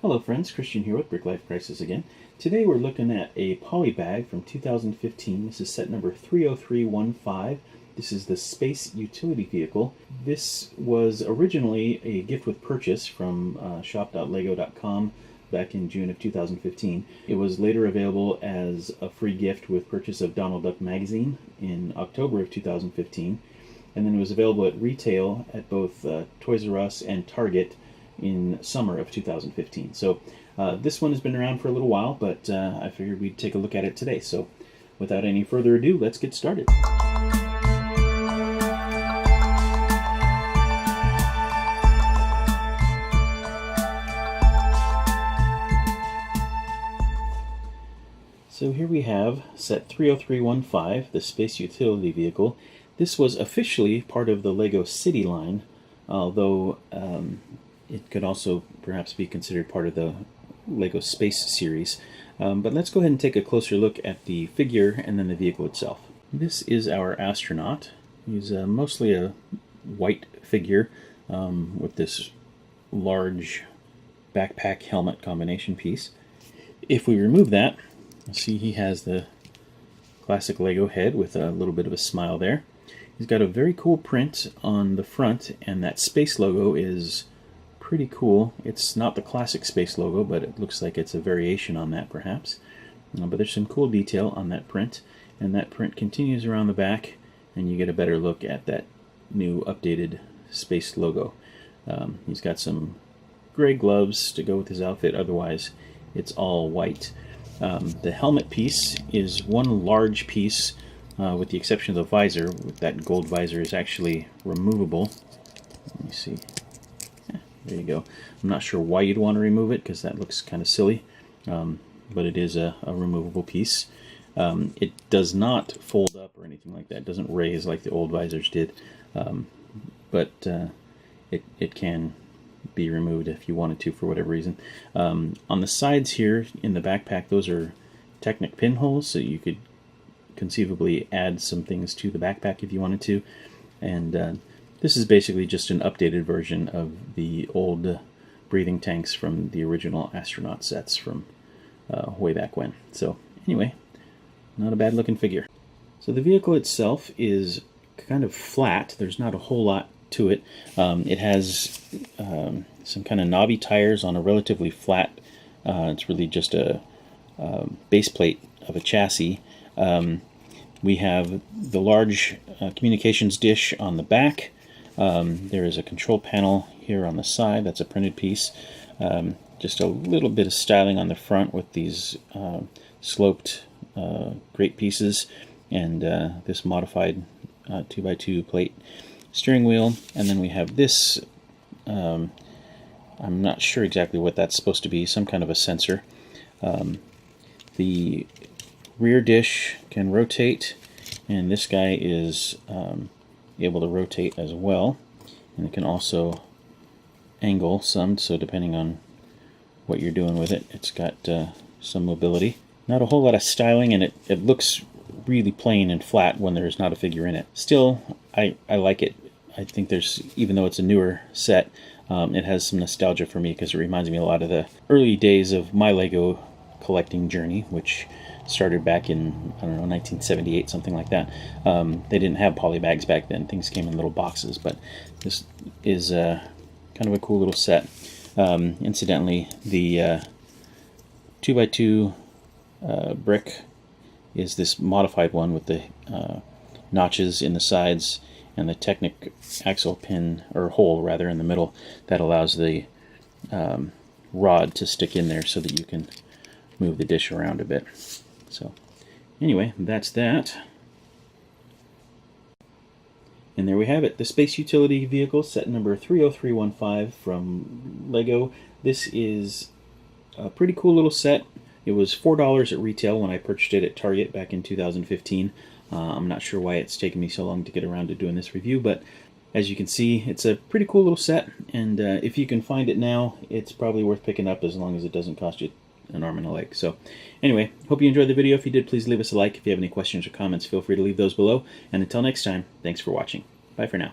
Hello friends, Christian here with Brick Life Crisis again. Today we're looking at a poly bag from 2015. This is set number 30315. This is the Space Utility Vehicle. This was originally a gift with purchase from shop.lego.com back in June of 2015. It was later available as a free gift with purchase of Donald Duck magazine in October of 2015. And then it was available at retail at both Toys R Us and Target in summer of 2015. So this one has been around for a little while, but I figured we'd take a look at it today. So without any further ado, let's get started. So here we have set 30315, the Space Utility Vehicle. This was officially part of the LEGO City line, although it could also perhaps be considered part of the LEGO Space series. But let's go ahead and take a closer look at the figure and then the vehicle itself. This is our astronaut. He's mostly a white figure with this large backpack helmet combination piece. If we remove that, you'll see he has the classic LEGO head with a little bit of a smile there. He's got a very cool print on the front, and that space logo is pretty cool. It's not the classic space logo, but it looks like it's a variation on that perhaps. But there's some cool detail on that print, and that print continues around the back, and you get a better look at that new updated space logo. He's got some gray gloves to go with his outfit, otherwise it's all white. The helmet piece is one large piece, with the exception of the visor. That gold visor is actually removable. Let me see. Yeah, there you go. I'm not sure why you'd want to remove it, because that looks kind of silly, but it is a removable piece. It does not fold up or anything like that. It doesn't raise like the old visors did, but it can be removed if you wanted to for whatever reason. On the sides here in the backpack, those are Technic pinholes, so you could conceivably add some things to the backpack if you wanted to. And this is basically just an updated version of the old breathing tanks from the original astronaut sets from way back when. So anyway, not a bad looking figure. So the vehicle itself is kind of flat. There's not a whole lot to it. It has some kind of knobby tires on a relatively flat, it's really just a base plate of a chassis. We have the large communications dish on the back. There is a control panel here on the side. That's a printed piece. Just a little bit of styling on the front with these sloped grate pieces and this modified 2x2 plate steering wheel. And then we have this, I'm not sure exactly what that's supposed to be, some kind of a sensor. The rear dish can rotate, and this guy is able to rotate as well, and it can also angle some, so depending on what you're doing with it, it's got some mobility. Not a whole lot of styling, and it looks really plain and flat when there's not a figure in it. Still, I like it. I think there's, even though it's a newer set, it has some nostalgia for me because it reminds me a lot of the early days of my LEGO collecting journey, which started back in, I don't know, 1978, something like that. They didn't have poly bags back then. Things came in little boxes, but this is kind of a cool little set. Incidentally, the 2x2 brick is this modified one with the notches in the sides and the Technic axle pin, or hole rather, in the middle that allows the rod to stick in there so that you can move the dish around a bit. So anyway, that's that. And there we have it, the Space Utility Vehicle, set number 30315 from LEGO. This is a pretty cool little set. It was $4 at retail when I purchased it at Target back in 2015. I'm not sure why it's taken me so long to get around to doing this review, but as you can see, it's a pretty cool little set, and if you can find it now, it's probably worth picking up as long as it doesn't cost you an arm and a leg. So anyway, hope you enjoyed the video. If you did, please leave us a like. If you have any questions or comments, feel free to leave those below. And until next time, thanks for watching. Bye for now.